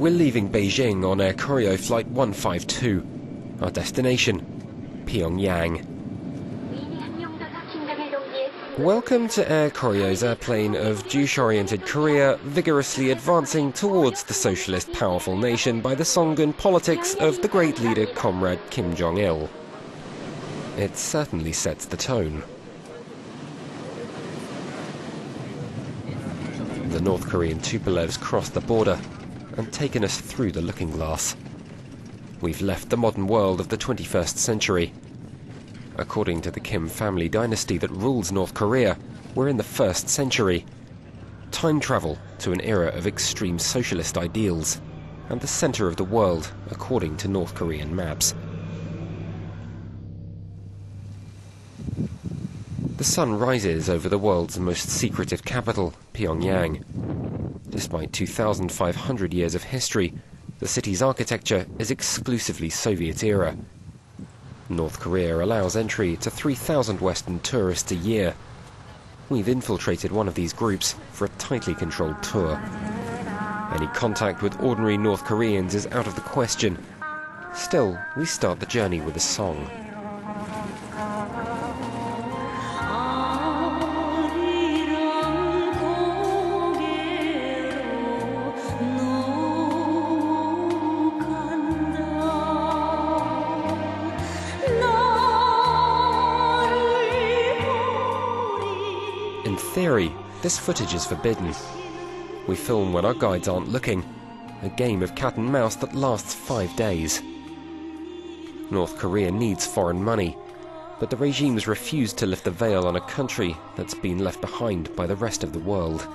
We're leaving Beijing on Air Koryo Flight 152. Our destination, Pyongyang. Welcome to Air Koryo's airplane of Juche-oriented Korea, vigorously advancing towards the socialist powerful nation by the song and politics of the great leader Comrade Kim Jong-il. It certainly sets the tone. The North Korean Tupolevs crossed the border and taken us through the looking glass. We've left the modern world of the 21st century. According to the Kim family dynasty that rules North Korea, we're in the 1st century. Time travel to an era of extreme socialist ideals, and the center of the world according to North Korean maps. The sun rises over the world's most secretive capital, Pyongyang. Despite 2,500 years of history, the city's architecture is exclusively Soviet era. North Korea allows entry to 3,000 Western tourists a year. We've infiltrated one of these groups for a tightly controlled tour. Any contact with ordinary North Koreans is out of the question. Still, we start the journey with a song. In theory, this footage is forbidden. We film when our guides aren't looking, a game of cat and mouse that lasts 5 days. North Korea needs foreign money, but the regimes refuse to lift the veil on a country that's been left behind by the rest of the world.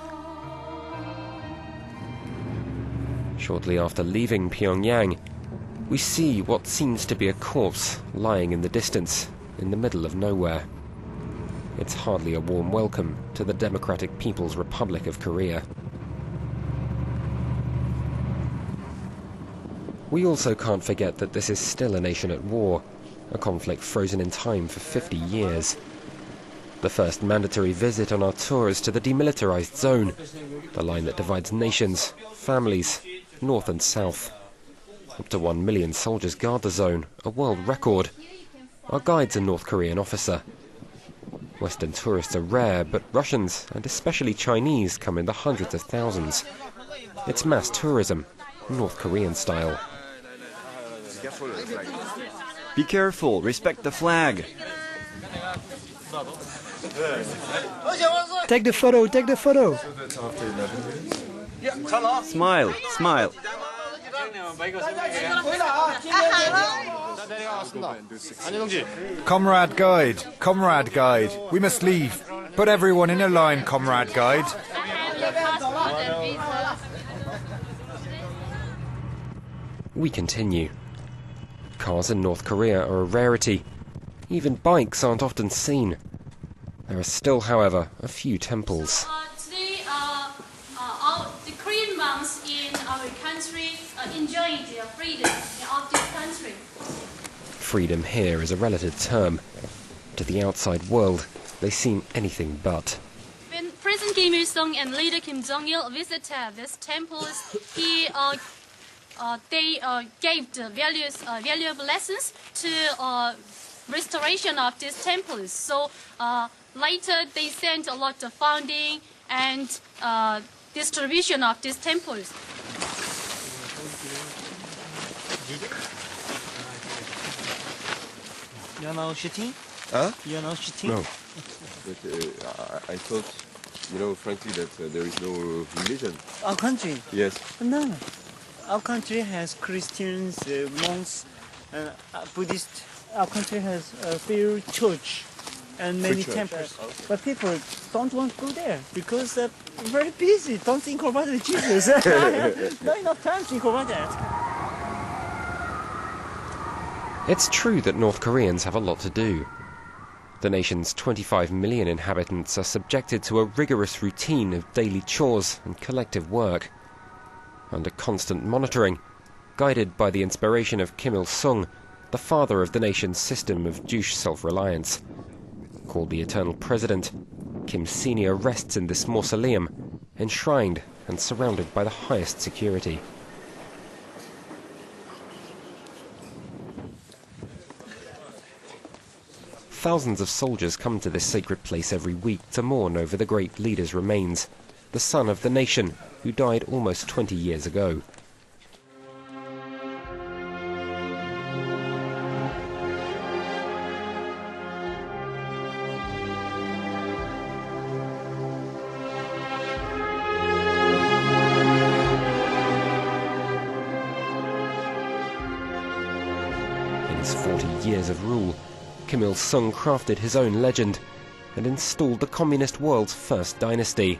Shortly after leaving Pyongyang, we see what seems to be a corpse lying in the distance, in the middle of nowhere. It's hardly a warm welcome to the Democratic People's Republic of Korea. We also can't forget that this is still a nation at war, a conflict frozen in time for 50 years. The first mandatory visit on our tour is to the demilitarized zone, the line that divides nations, families, north and south. Up to 1 million soldiers guard the zone, a world record. Our guide's a North Korean officer. Western tourists are rare, but Russians, and especially Chinese, come in the hundreds of thousands. It's mass tourism, North Korean style. Be careful, respect the flag. Take the photo, take the photo. Smile, smile. Comrade guide, we must leave. Put everyone in a line, comrade guide. We continue. Cars in North Korea are a rarity. Even bikes aren't often seen. There are still, however, a few temples. Today, the Korean monks in our country enjoying their freedom of this country. Freedom here is a relative term. To the outside world, they seem anything but. When President Kim Il-sung and leader Kim Jong-il visited these temples, they gave the valuable lessons to restoration of these temples. So later they sent a lot of funding and distribution of these temples. You're now shooting? Huh? You're now shooting? No. But I thought, frankly, that there is no religion. Our country? Yes. No. Our country has Christians, monks, and Buddhists. Our country has a few church and many temples. But people don't want to go there because they're very busy. Don't think about Jesus. Not enough time to think about that. It's true that North Koreans have a lot to do. The nation's 25 million inhabitants are subjected to a rigorous routine of daily chores and collective work. Under constant monitoring, guided by the inspiration of Kim Il-sung, the father of the nation's system of Juche self-reliance. Called the Eternal President, Kim Sr. rests in this mausoleum, enshrined and surrounded by the highest security. Thousands of soldiers come to this sacred place every week to mourn over the great leader's remains, the son of the nation, who died almost 20 years ago. In his 40 years of rule, Kim Il-sung crafted his own legend and installed the communist world's first dynasty.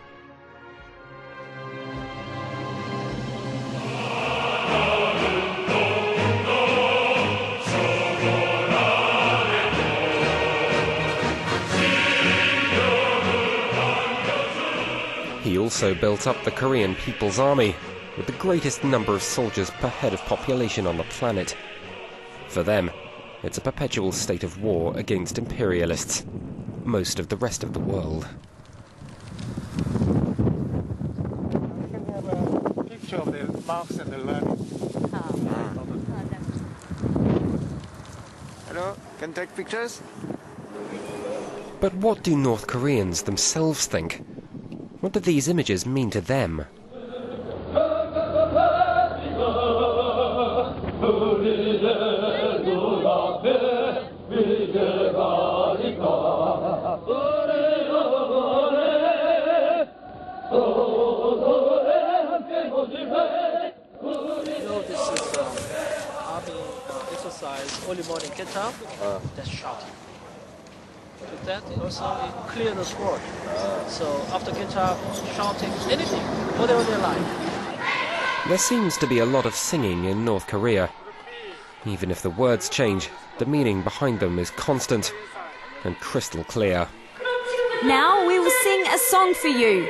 He also built up the Korean People's Army, with the greatest number of soldiers per head of population on the planet. For them, it's a perpetual state of war against imperialists, most of the rest of the world. You can have a picture of the marks and the learning. Hello, can take pictures? But what do North Koreans themselves think? What do these images mean to them? This is army exercise early morning get up, that's shouting. With that, it also clear the throat. So after get up, shouting anything, whatever they like. There seems to be a lot of singing in North Korea. Even if the words change, the meaning behind them is constant and crystal clear. Now we will sing a song for you.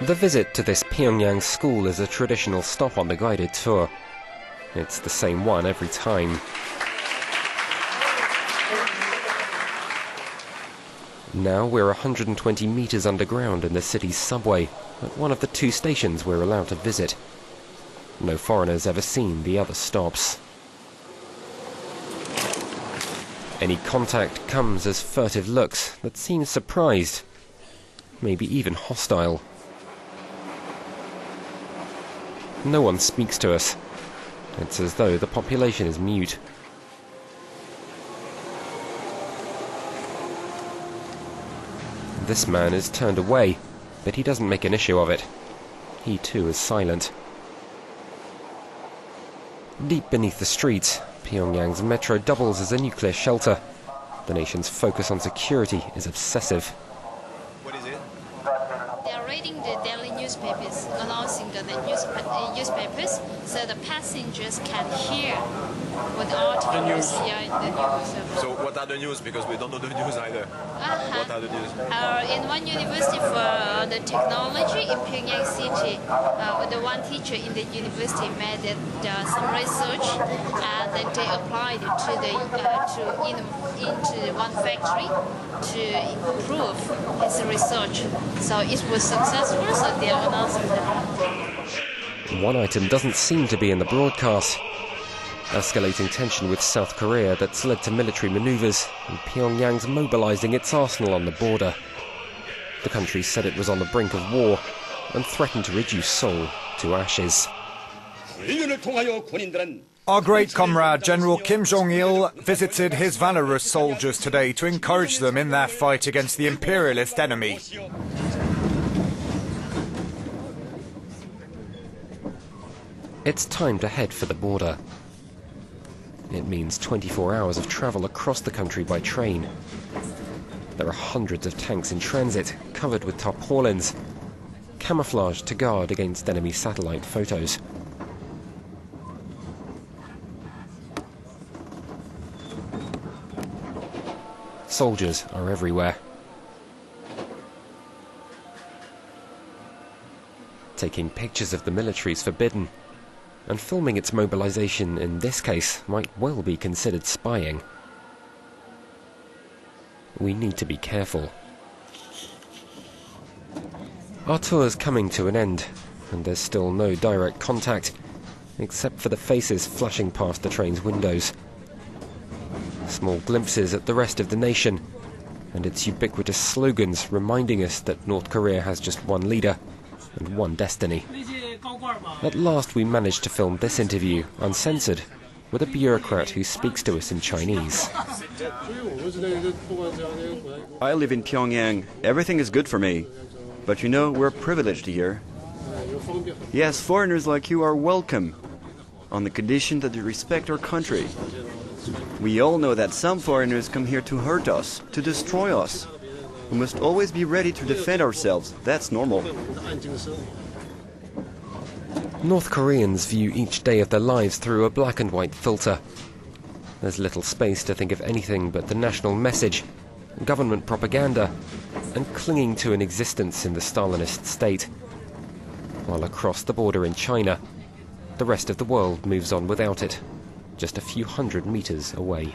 The visit to this Pyongyang school is a traditional stop on the guided tour. It's the same one every time. Now we're 120 meters underground in the city's subway, at one of the 2 stations we're allowed to visit. No foreigners ever seen the other stops. Any contact comes as furtive looks that seem surprised, maybe even hostile. No one speaks to us. It's as though the population is mute. This man is turned away, but he doesn't make an issue of it. He too is silent. Deep beneath the streets, Pyongyang's metro doubles as a nuclear shelter. The nation's focus on security is obsessive. What is it? They are reading the daily newspapers, announcing the newspapers, so the passengers can hear what the articles in the news. So what are the news? Because we don't know the news either. What are the news? In one university for the technology in Pyongyang City, the one teacher in the university made some research, and then they applied into one factory to improve his research. So it was successful, so they are announcing that. One item doesn't seem to be in the broadcast. Escalating tension with South Korea that's led to military maneuvers, and Pyongyang's mobilizing its arsenal on the border. The country said it was on the brink of war and threatened to reduce Seoul to ashes. Our great comrade General Kim Jong-il visited his valorous soldiers today to encourage them in their fight against the imperialist enemy. It's time to head for the border. It means 24 hours of travel across the country by train. There are hundreds of tanks in transit, covered with tarpaulins, camouflaged to guard against enemy satellite photos. Soldiers are everywhere. Taking pictures of the military is forbidden, and filming its mobilization in this case might well be considered spying. We need to be careful. Our tour's coming to an end, and there's still no direct contact, except for the faces flashing past the train's windows. Small glimpses at the rest of the nation, and its ubiquitous slogans reminding us that North Korea has just one leader and one destiny. At last we managed to film this interview, uncensored, with a bureaucrat who speaks to us in Chinese. I live in Pyongyang. Everything is good for me. But you know, we're privileged here. Yes, foreigners like you are welcome, on the condition that you respect our country. We all know that some foreigners come here to hurt us, to destroy us. We must always be ready to defend ourselves. That's normal. North Koreans view each day of their lives through a black and white filter. There's little space to think of anything but the national message, government propaganda, and clinging to an existence in the Stalinist state. While across the border in China, the rest of the world moves on without it, just a few hundred meters away.